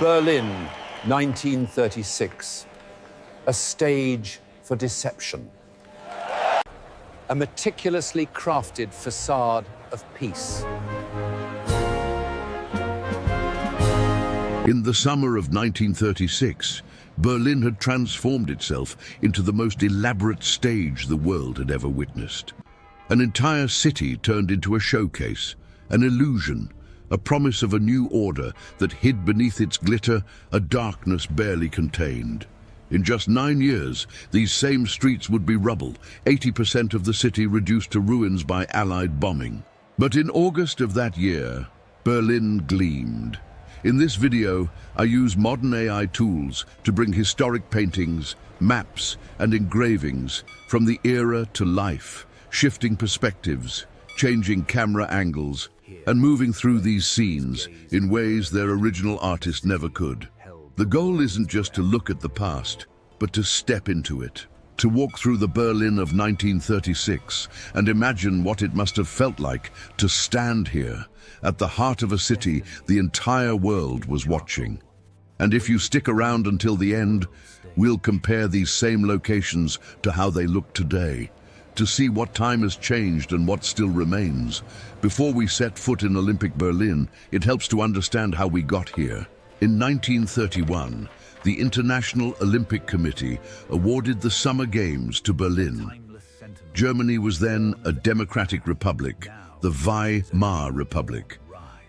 Berlin, 1936. A stage for deception. A meticulously crafted facade of peace. In the summer of 1936, Berlin had transformed itself into the most elaborate stage the world had ever witnessed. An entire city turned into a showcase, an illusion, a promise of a new order that hid beneath its glitter a darkness barely contained. In just 9 years, these same streets would be rubble, 80% of the city reduced to ruins by Allied bombing. But in August of that year, Berlin gleamed. In this video, I use modern AI tools to bring historic paintings, maps, and engravings from the era to life, shifting perspectives, changing camera angles, and moving through these scenes in ways their original artist never could. The goal isn't just to look at the past, but to step into it, to walk through the Berlin of 1936 and imagine what it must have felt like to stand here, at the heart of a city the entire world was watching. And if you stick around until the end, we'll compare these same locations to how they look today, to see what time has changed and what still remains. Before we set foot in Olympic Berlin, it helps to understand how we got here. In 1931, the International Olympic Committee awarded the Summer Games to Berlin. Germany was then a democratic republic, the Weimar Republic,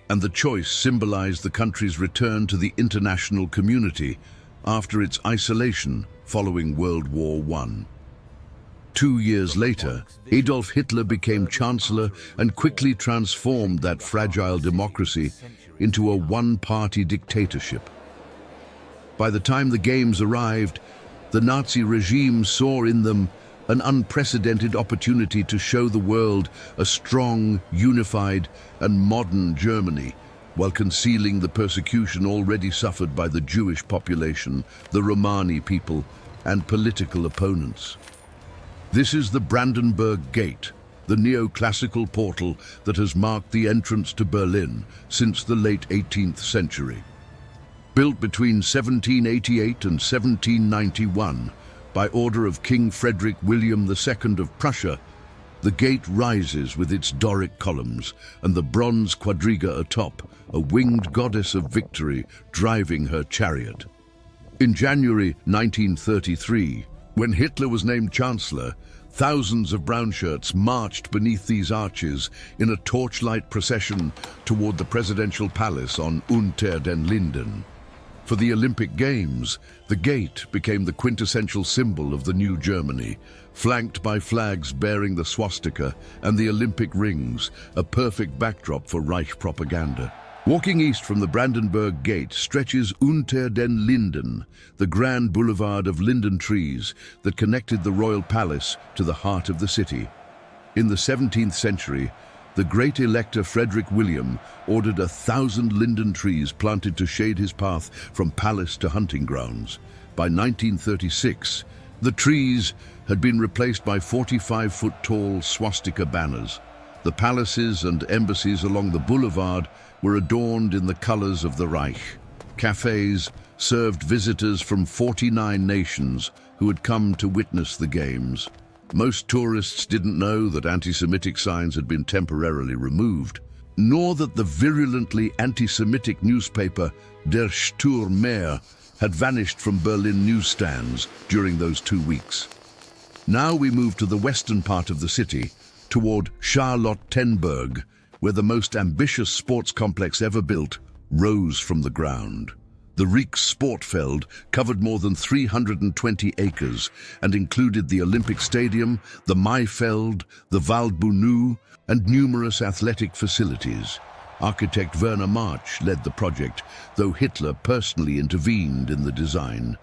and the choice symbolized the country's return to the international community after its isolation following World War I. 2 years later, Adolf Hitler became Chancellor and quickly transformed that fragile democracy into a one-party dictatorship. By the time the Games arrived, the Nazi regime saw in them an unprecedented opportunity to show the world a strong, unified, and modern Germany, while concealing the persecution already suffered by the Jewish population, the Romani people, and political opponents. This is the Brandenburg Gate, the neoclassical portal that has marked the entrance to Berlin since the late 18th century. Built between 1788 and 1791, by order of King Frederick William II of Prussia, the gate rises with its Doric columns and the bronze quadriga atop, a winged goddess of victory driving her chariot. In January 1933, when Hitler was named Chancellor, thousands of brown shirts marched beneath these arches in a torchlight procession toward the presidential palace on Unter den Linden. For the Olympic Games, the gate became the quintessential symbol of the new Germany, flanked by flags bearing the swastika and the Olympic rings, a perfect backdrop for Reich propaganda. Walking east from the Brandenburg Gate stretches Unter den Linden, the grand boulevard of linden trees that connected the royal palace to the heart of the city. In the 17th century, the great elector Frederick William ordered 1,000 linden trees planted to shade his path from palace to hunting grounds. By 1936, the trees had been replaced by 45-foot-tall swastika banners. The palaces and embassies along the boulevard were adorned in the colors of the Reich. Cafes served visitors from 49 nations who had come to witness the Games. Most tourists didn't know that anti-Semitic signs had been temporarily removed, nor that the virulently anti-Semitic newspaper Der Stürmer had vanished from Berlin newsstands during those 2 weeks. Now we move to the western part of the city, toward Charlottenburg, where the most ambitious sports complex ever built rose from the ground. The Sportfeld covered more than 320 acres and included the Olympic Stadium, the Maifeld, the Waldbühne, and numerous athletic facilities. Architect Werner March led the project, though Hitler personally intervened in the design.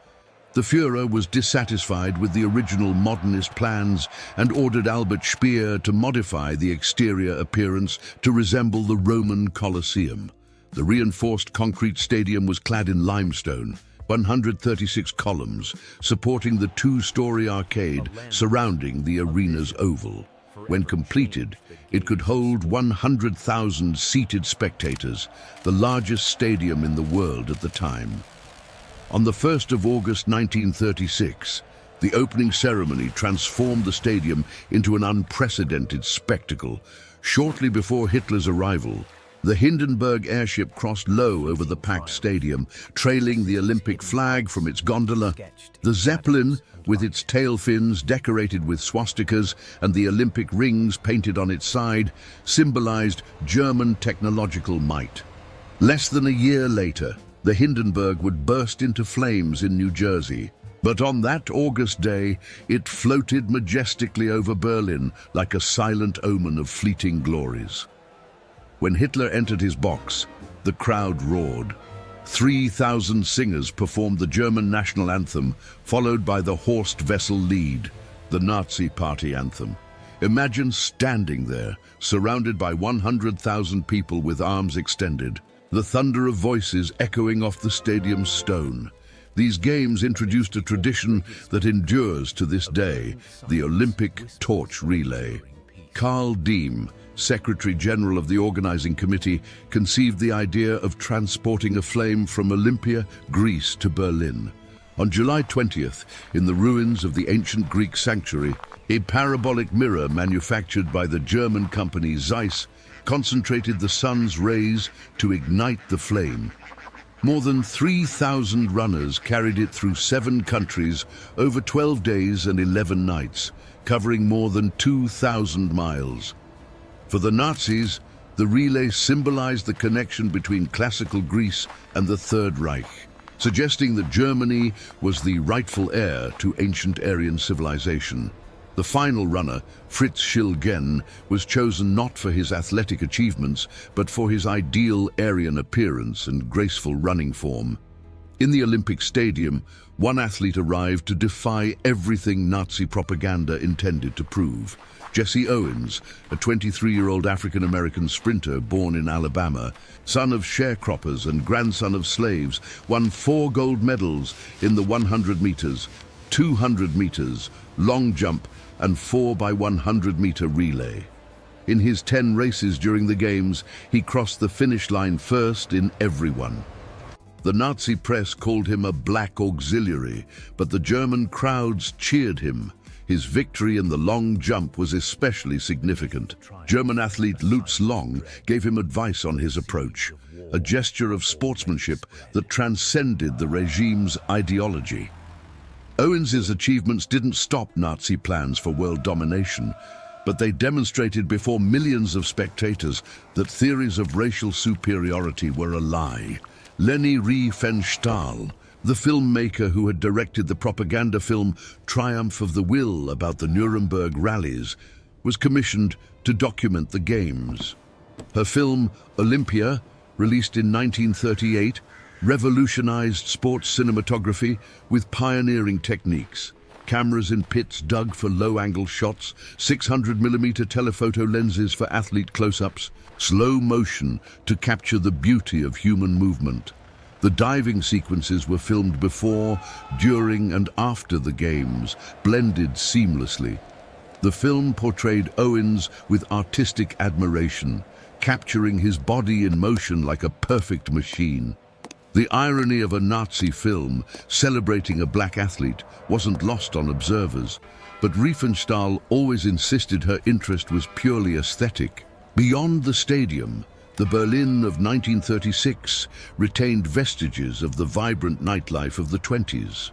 The Führer was dissatisfied with the original modernist plans and ordered Albert Speer to modify the exterior appearance to resemble the Roman Colosseum. The reinforced concrete stadium was clad in limestone, 136 columns, supporting the 2-story arcade surrounding the arena's oval. When completed, it could hold 100,000 seated spectators, the largest stadium in the world at the time. On the 1st of August 1936, the opening ceremony transformed the stadium into an unprecedented spectacle. Shortly before Hitler's arrival, the Hindenburg airship crossed low over the packed stadium, trailing the Olympic flag from its gondola. The Zeppelin, with its tail fins decorated with swastikas and the Olympic rings painted on its side, symbolized German technological might. Less than a year later, the Hindenburg would burst into flames in New Jersey. But on that August day, it floated majestically over Berlin like a silent omen of fleeting glories. When Hitler entered his box, the crowd roared. 3,000 singers performed the German national anthem, followed by the Horst Wessel Lied, the Nazi party anthem. Imagine standing there, surrounded by 100,000 people with arms extended, the thunder of voices echoing off the stadium's stone. These games introduced a tradition that endures to this day, the Olympic torch relay. Karl Diem, Secretary General of the organizing committee, conceived the idea of transporting a flame from Olympia, Greece to Berlin. On July 20th, in the ruins of the ancient Greek sanctuary, a parabolic mirror manufactured by the German company Zeiss concentrated the sun's rays to ignite the flame. More than 3,000 runners carried it through 7 countries over 12 days and 11 nights, covering more than 2,000 miles. For the Nazis, the relay symbolized the connection between classical Greece and the Third Reich, suggesting that Germany was the rightful heir to ancient Aryan civilization. The final runner, Fritz Schilgen, was chosen not for his athletic achievements, but for his ideal Aryan appearance and graceful running form. In the Olympic Stadium, one athlete arrived to defy everything Nazi propaganda intended to prove. Jesse Owens, a 23-year-old African-American sprinter born in Alabama, son of sharecroppers and grandson of slaves, won 4 gold medals in the 100 meters, 200 meters, long jump, and 4x100-meter relay. In his 10 races during the Games, he crossed the finish line first in every one. The Nazi press called him a black auxiliary, but the German crowds cheered him. His victory in the long jump was especially significant. German athlete Lutz Long gave him advice on his approach, a gesture of sportsmanship that transcended the regime's ideology. Owens's achievements didn't stop Nazi plans for world domination, but they demonstrated before millions of spectators that theories of racial superiority were a lie. Leni Riefenstahl, the filmmaker who had directed the propaganda film Triumph of the Will about the Nuremberg rallies, was commissioned to document the Games. Her film, Olympia, released in 1938, revolutionized sports cinematography with pioneering techniques. Cameras in pits dug for low-angle shots, 600mm telephoto lenses for athlete close-ups, slow motion to capture the beauty of human movement. The diving sequences were filmed before, during, and after the Games, blended seamlessly. The film portrayed Owens with artistic admiration, capturing his body in motion like a perfect machine. The irony of a Nazi film celebrating a black athlete wasn't lost on observers, but Riefenstahl always insisted her interest was purely aesthetic. Beyond the stadium, the Berlin of 1936 retained vestiges of the vibrant nightlife of the 20s.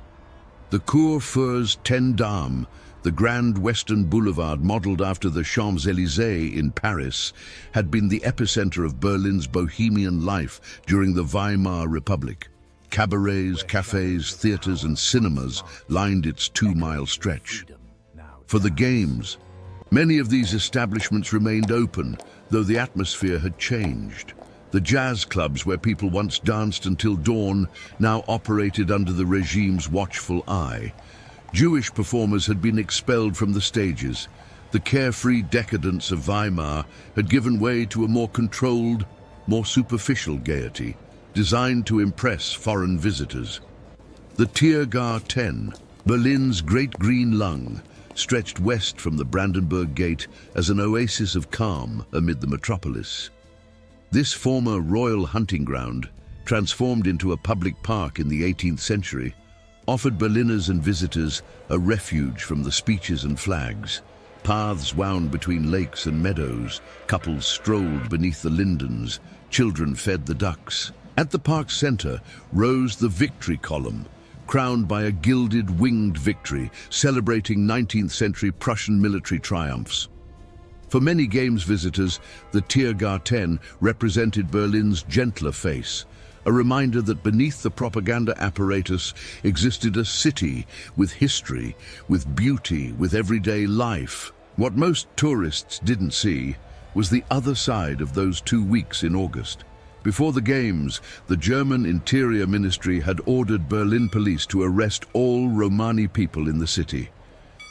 The Cours Ten Dames, the grand western boulevard modeled after the Champs-Élysées in Paris, had been the epicenter of Berlin's bohemian life during the Weimar Republic. Cabarets, cafes, theaters, and cinemas lined its 2-mile stretch. For the Games, many of these establishments remained open, though the atmosphere had changed. The jazz clubs where people once danced until dawn now operated under the regime's watchful eye. Jewish performers had been expelled from the stages. The carefree decadence of Weimar had given way to a more controlled, more superficial gaiety, designed to impress foreign visitors. The Tiergarten, Berlin's great green lung, stretched west from the Brandenburg Gate as an oasis of calm amid the metropolis. This former royal hunting ground, transformed into a public park in the 18th century, offered Berliners and visitors a refuge from the speeches and flags. Paths wound between lakes and meadows, couples strolled beneath the lindens, children fed the ducks. At the park's center rose the Victory Column, crowned by a gilded winged victory, celebrating 19th century Prussian military triumphs. For many Games visitors, the Tiergarten represented Berlin's gentler face, a reminder that beneath the propaganda apparatus existed a city with history, with beauty, with everyday life. What most tourists didn't see was the other side of those 2 weeks in August. Before the Games, the German Interior Ministry had ordered Berlin police to arrest all Romani people in the city.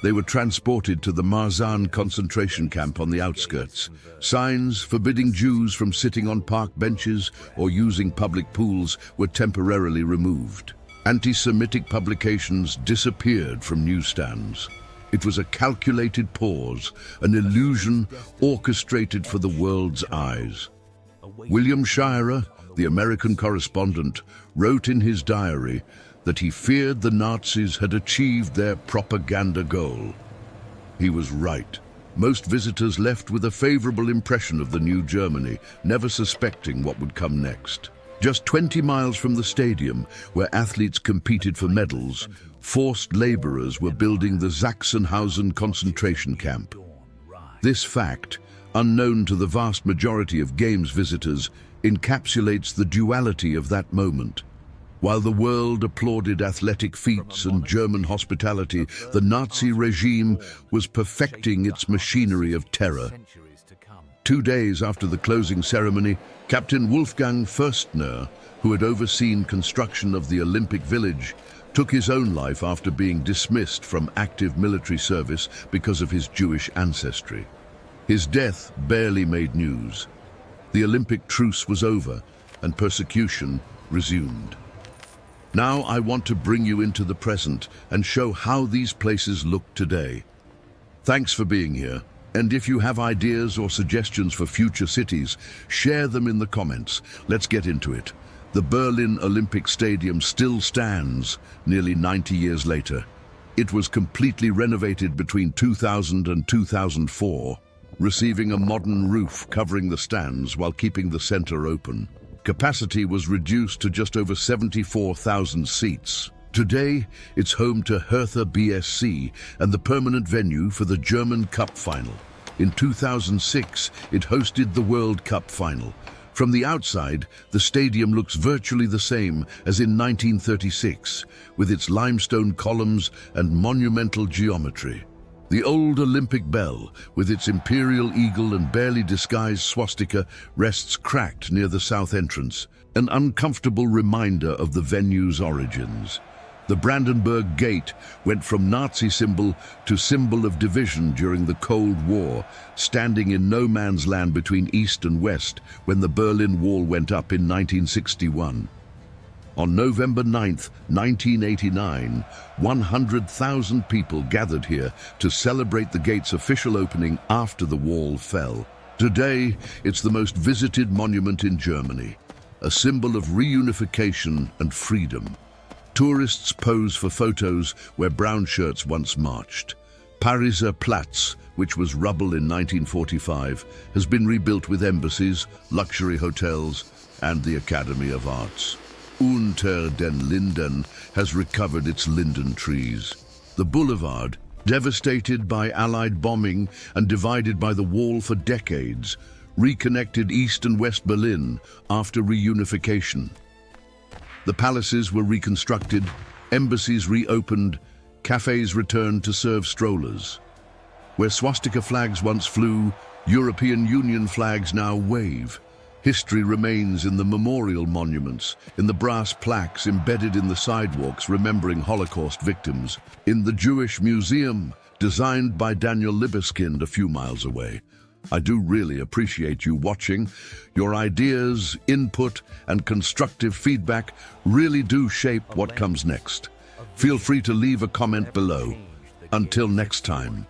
They were transported to the Marzahn concentration camp on the outskirts. Signs forbidding Jews from sitting on park benches or using public pools were temporarily removed. Anti-Semitic publications disappeared from newsstands. It was a calculated pause, an illusion orchestrated for the world's eyes. William Shirer, the American correspondent, wrote in his diary that he feared the Nazis had achieved their propaganda goal. He was right. Most visitors left with a favorable impression of the new Germany, never suspecting what would come next. Just 20 miles from the stadium, where athletes competed for medals, forced laborers were building the Sachsenhausen concentration camp. This fact, unknown to the vast majority of Games visitors, encapsulates the duality of that moment. While the world applauded athletic feats and German hospitality, the Nazi regime was perfecting its machinery of terror. 2 days after the closing ceremony, Captain Wolfgang Fürstner, who had overseen construction of the Olympic Village, took his own life after being dismissed from active military service because of his Jewish ancestry. His death barely made news. The Olympic truce was over and persecution resumed. Now I want to bring you into the present and show how these places look today. Thanks for being here, and if you have ideas or suggestions for future cities, share them in the comments. Let's get into it. The Berlin Olympic Stadium still stands nearly 90 years later. It was completely renovated between 2000 and 2004, receiving a modern roof covering the stands while keeping the center open. Capacity was reduced to just over 74,000 seats. Today, it's home to Hertha BSC and the permanent venue for the German Cup final. In 2006, it hosted the World Cup final. From the outside, the stadium looks virtually the same as in 1936, with its limestone columns and monumental geometry. The old Olympic bell, with its imperial eagle and barely disguised swastika, rests cracked near the south entrance, an uncomfortable reminder of the venue's origins. The Brandenburg Gate went from Nazi symbol to symbol of division during the Cold War, standing in no man's land between East and West when the Berlin Wall went up in 1961. On November 9, 1989, 100,000 people gathered here to celebrate the gate's official opening after the wall fell. Today, it's the most visited monument in Germany, a symbol of reunification and freedom. Tourists pose for photos where brown shirts once marched. Pariser Platz, which was rubble in 1945, has been rebuilt with embassies, luxury hotels, and the Academy of Arts. Unter den Linden has recovered its linden trees. The boulevard, devastated by Allied bombing and divided by the wall for decades, reconnected East and West Berlin after reunification. The palaces were reconstructed, embassies reopened, cafes returned to serve strollers. Where swastika flags once flew, European Union flags now wave. History remains in the memorial monuments, in the brass plaques embedded in the sidewalks remembering Holocaust victims, in the Jewish Museum, designed by Daniel Libeskind a few miles away. I do really appreciate you watching. Your ideas, input, and constructive feedback really do shape what comes next. Feel free to leave a comment below. Until next time.